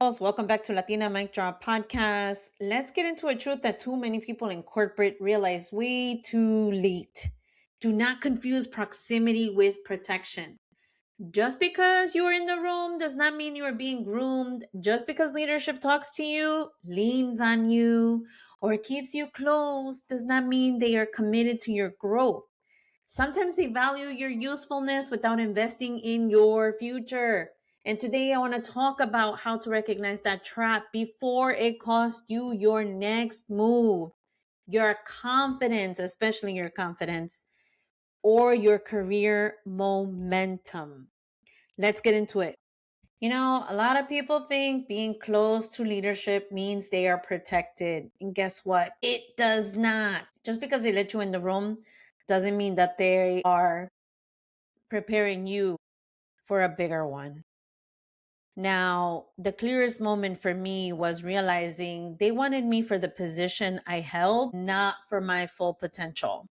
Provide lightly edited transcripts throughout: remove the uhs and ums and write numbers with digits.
Welcome back to Latina Mic Drop podcast. Let's get into a truth that too many people in corporate realize way too late. Do not confuse proximity with protection. Just because you are in the room does not mean you are being groomed. Just because leadership talks to you, leans on you, or keeps you close does not mean they are committed to your growth. Sometimes they value your usefulness without investing in your future. And today I want to talk about how to recognize that trap before it costs you your next move, your confidence, especially your confidence, or your career momentum. Let's get into it. A lot of people think being close to leadership means they are protected. And guess what? It does not. Just because they let you in the room doesn't mean that they are preparing you for a bigger one. Now, the clearest moment for me was realizing they wanted me for the position I held, not for my full potential.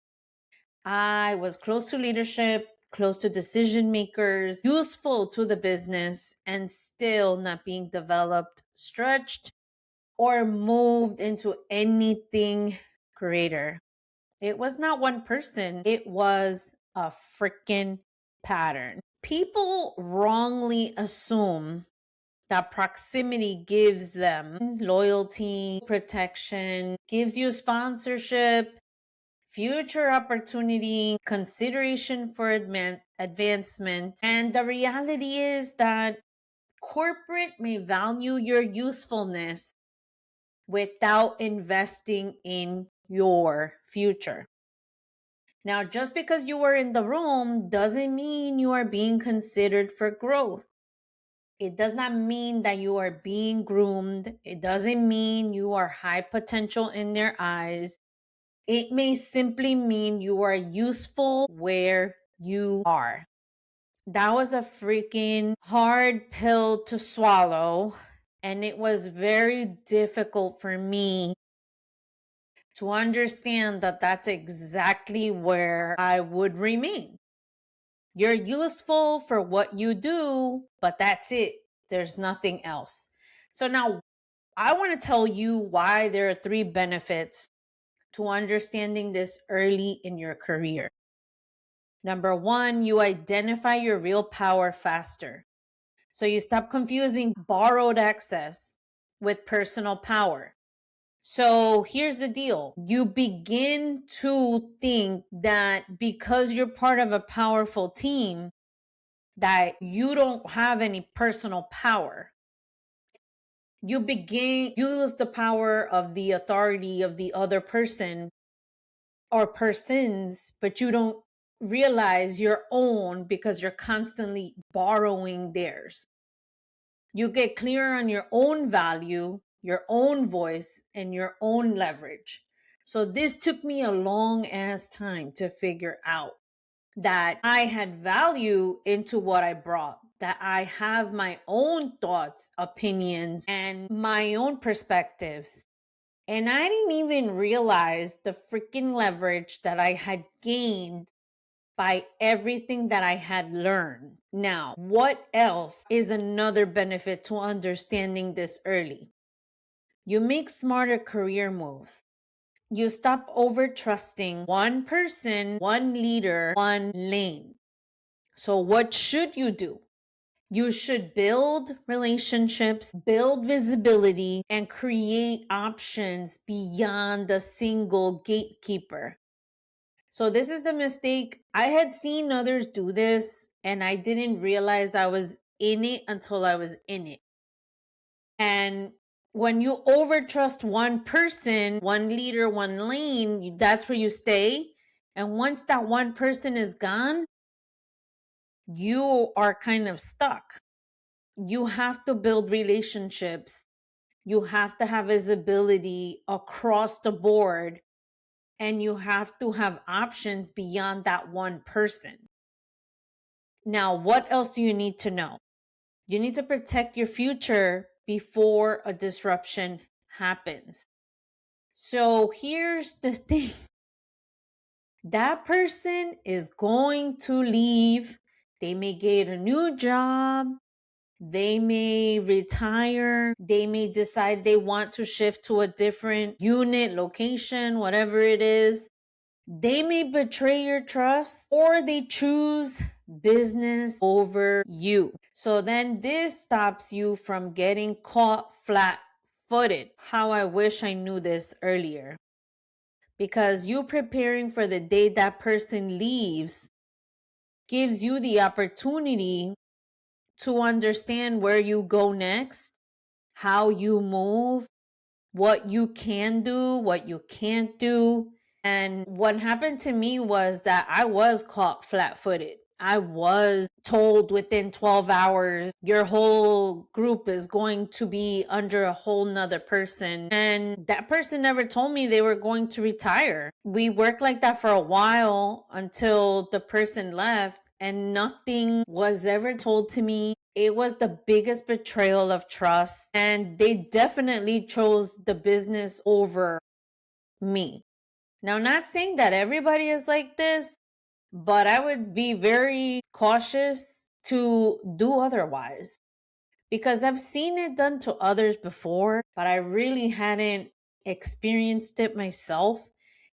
I was close to leadership, close to decision makers, useful to the business, and still not being developed, stretched, or moved into anything greater. It was not one person, it was a freaking pattern. People wrongly assume that proximity gives them loyalty, protection, gives you sponsorship, future opportunity, consideration for advancement. And the reality is that corporate may value your usefulness without investing in your future. Now, just because you were in the room doesn't mean you are being considered for growth. It does not mean that you are being groomed. It doesn't mean you are high potential in their eyes. It may simply mean you are useful where you are. That was a freaking hard pill to swallow. And it was very difficult for me to understand that that's exactly where I would remain. You're useful for what you do, but that's it. There's nothing else. So now I want to tell you why there are 3 benefits to understanding this early in your career. Number 1, you identify your real power faster. So you stop confusing borrowed access with personal power. So here's the deal. You begin to think that because you're part of a powerful team, that you don't have any personal power. You begin use the power of the authority of the other person or persons, but you don't realize your own because you're constantly borrowing theirs. You get clear on your own value, your own voice, and your own leverage. So this took me a long ass time to figure out that I had value into what I brought, that I have my own thoughts, opinions, and my own perspectives. And I didn't even realize the freaking leverage that I had gained by everything that I had learned. Now, what else is another benefit to understanding this early? You make smarter career moves. You stop over trusting one person, one leader, one lane. So what should you do? You should build relationships, build visibility, and create options beyond the single gatekeeper. So this is the mistake. I had seen others do this, and I didn't realize I was in it until I was in it. And when you overtrust one person, one leader, one lane, that's where you stay. And once that one person is gone, you are kind of stuck. You have to build relationships. You have to have visibility across the board. And you have to have options beyond that one person. Now, what else do you need to know? You need to protect your future before a disruption happens. So here's the thing. That person is going to leave. They may get a new job. They may retire. They may decide they want to shift to a different unit, location, whatever it is. They may betray your trust, or they choose business over you. So then this stops you from getting caught flat-footed. How I wish I knew this earlier. Because you preparing for the day that person leaves gives you the opportunity to understand where you go next, how you move, what you can do, what you can't do. And what happened to me was that I was caught flat-footed. I was told within 12 hours, your whole group is going to be under a whole nother person. And that person never told me they were going to retire. We worked like that for a while until the person left, and nothing was ever told to me. It was the biggest betrayal of trust, and they definitely chose the business over me. Now, not saying that everybody is like this, but I would be very cautious to do otherwise, because I've seen it done to others before, but I really hadn't experienced it myself.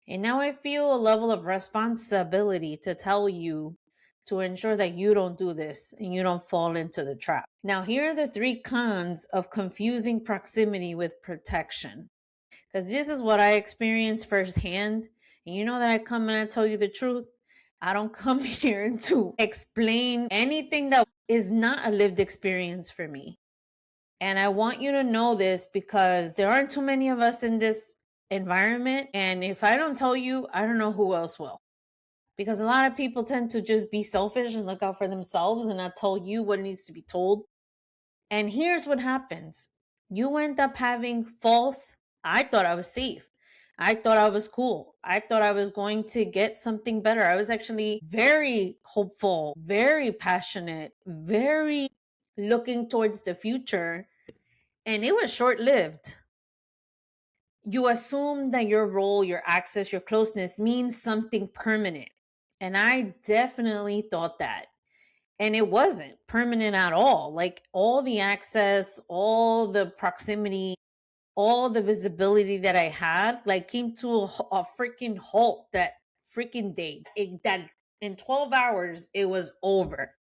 And now I feel a level of responsibility to tell you to ensure that you don't do this and you don't fall into the trap. Now, here are the 3 cons of confusing proximity with protection, because this is what I experienced firsthand. And you know that I come and I tell you the truth. I don't come here to explain anything that is not a lived experience for me. And I want you to know this because there aren't too many of us in this environment. And if I don't tell you, I don't know who else will. Because a lot of people tend to just be selfish and look out for themselves and not tell you what needs to be told. And here's what happens. You end up having false, I thought I was safe. I thought I was cool. I thought I was going to get something better. I was actually very hopeful, very passionate, very looking towards the future. And it was short-lived. You assume that your role, your access, your closeness means something permanent. And I definitely thought that. And it wasn't permanent at all. Like all the access, all the proximity, all the visibility that I had, like came to a freaking halt that freaking day. That in 12 hours, it was over.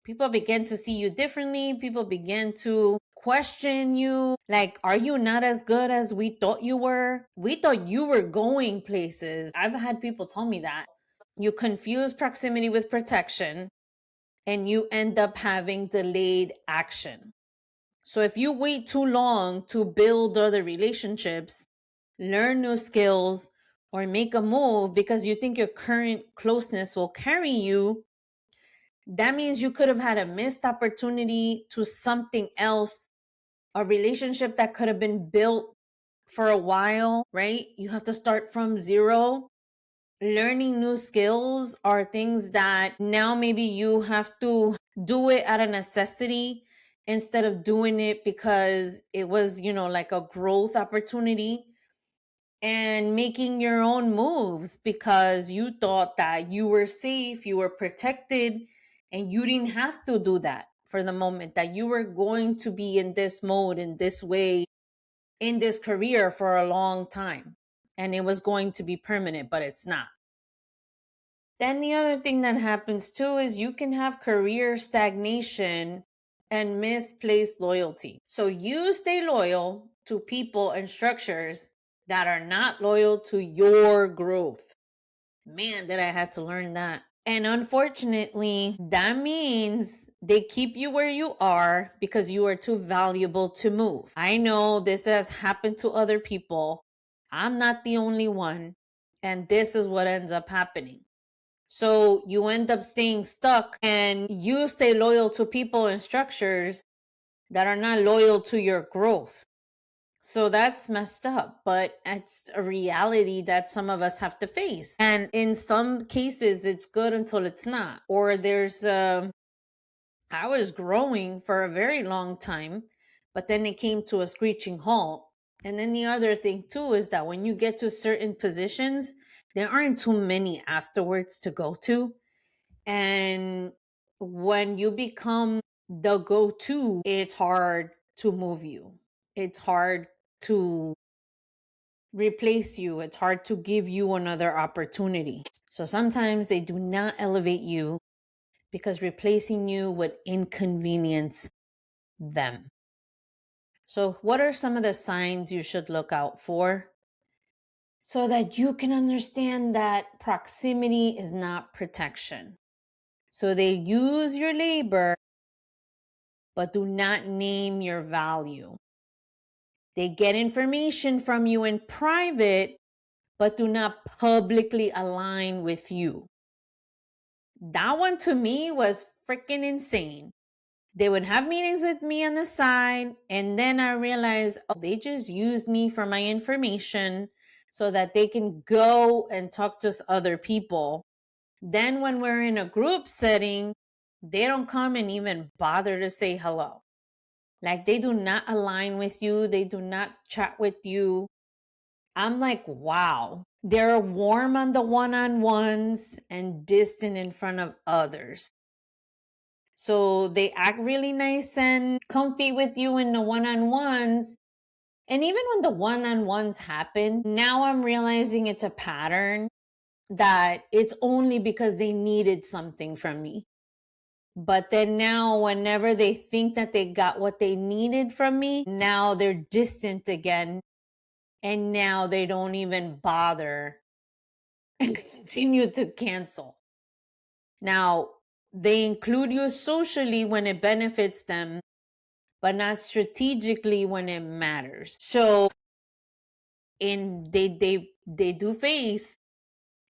People began to see you differently. People began to question you. Like, are you not as good as we thought you were? We thought you were going places. I've had people tell me that. You confuse proximity with protection, and you end up having delayed action. So if you wait too long to build other relationships, learn new skills, or make a move because you think your current closeness will carry you, that means you could have had a missed opportunity to something else, a relationship that could have been built for a while, right? You have to start from zero. Learning new skills are things that now maybe you have to do it out of necessity instead of doing it because it was, like a growth opportunity, and making your own moves because you thought that you were safe, you were protected, and you didn't have to do that for the moment, that you were going to be in this mode, in this way, in this career for a long time. And it was going to be permanent, but it's not. Then the other thing that happens too is you can have career stagnation and misplaced loyalty. So you stay loyal to people and structures that are not loyal to your growth. Man, did I have to learn that. And unfortunately, that means they keep you where you are because you are too valuable to move. I know this has happened to other people. I'm not the only one. And this is what ends up happening. So you end up staying stuck and you stay loyal to people and structures that are not loyal to your growth. So that's messed up, but it's a reality that some of us have to face. And in some cases, it's good until it's not. Or I was growing for a very long time, but then it came to a screeching halt. And then the other thing too is that when you get to certain positions, there aren't too many afterwards to go to. And when you become the go-to, it's hard to move you. It's hard to replace you. It's hard to give you another opportunity. So sometimes they do not elevate you because replacing you would inconvenience them. So what are some of the signs you should look out for so that you can understand that proximity is not protection? So they use your labor, but do not name your value. They get information from you in private, but do not publicly align with you. That one to me was freaking insane. They would have meetings with me on the side, and then I realized, oh, they just used me for my information so that they can go and talk to other people. Then when we're in a group setting, they don't come and even bother to say hello. Like, they do not align with you. They do not chat with you. I'm like, wow. They're warm on the one-on-ones and distant in front of others. So they act really nice and comfy with you in the one-on-ones. And even when the one-on-ones happen, now I'm realizing it's a pattern, that it's only because they needed something from me. But then now, whenever they think that they got what they needed from me, now they're distant again. And now they don't even bother and continue to cancel. Now, they include you socially when it benefits them, but not strategically when it matters. So they do face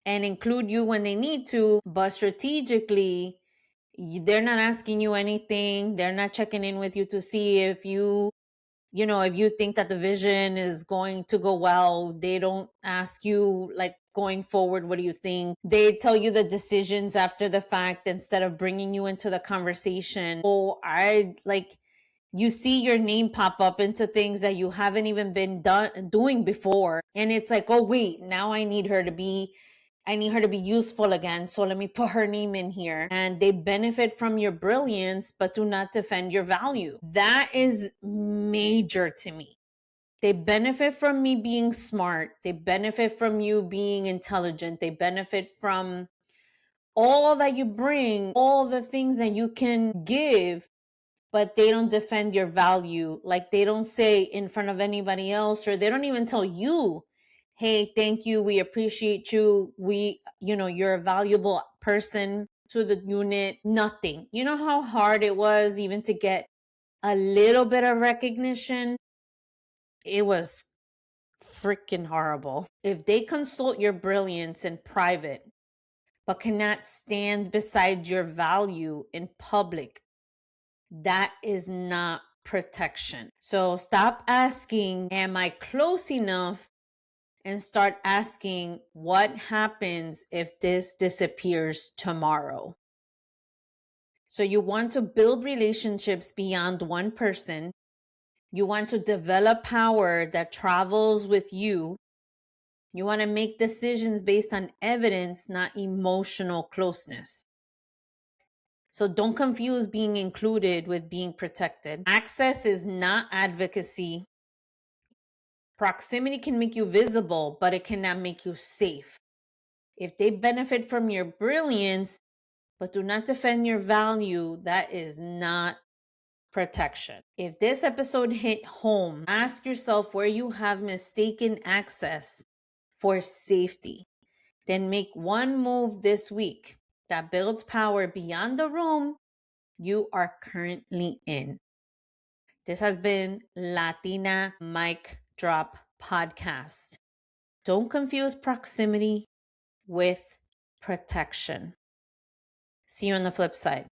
and include you when they need to, but strategically, they're not asking you anything. They're not checking in with you to see if if you think that the vision is going to go well. They don't ask you, like, going forward, what do you think? They tell you the decisions after the fact instead of bringing you into the conversation. You see your name pop up into things that you haven't even been doing before. And it's like, oh, wait, now I need her to be useful again. So let me put her name in here. And they benefit from your brilliance, but do not defend your value. That is major to me. They benefit from me being smart. They benefit from you being intelligent. They benefit from all that you bring, all the things that you can give, but they don't defend your value. Like, they don't say in front of anybody else, or they don't even tell you, hey, thank you, we appreciate you, you're a valuable person to the unit. Nothing. You know how hard it was even to get a little bit of recognition? It was freaking horrible. If they consult your brilliance in private, but cannot stand beside your value in public, that is not protection. So stop asking, am I close enough? And start asking, what happens if this disappears tomorrow? So you want to build relationships beyond one person. You want to develop power that travels with you. You want to make decisions based on evidence, not emotional closeness. So don't confuse being included with being protected. Access is not advocacy. Proximity can make you visible, but it cannot make you safe. If they benefit from your brilliance, but do not defend your value, that is not protection. If this episode hit home, ask yourself where you have mistaken access for safety. Then make one move this week that builds power beyond the room you are currently in. This has been Latina Mic Drop Podcast. Don't confuse proximity with protection. See you on the flip side.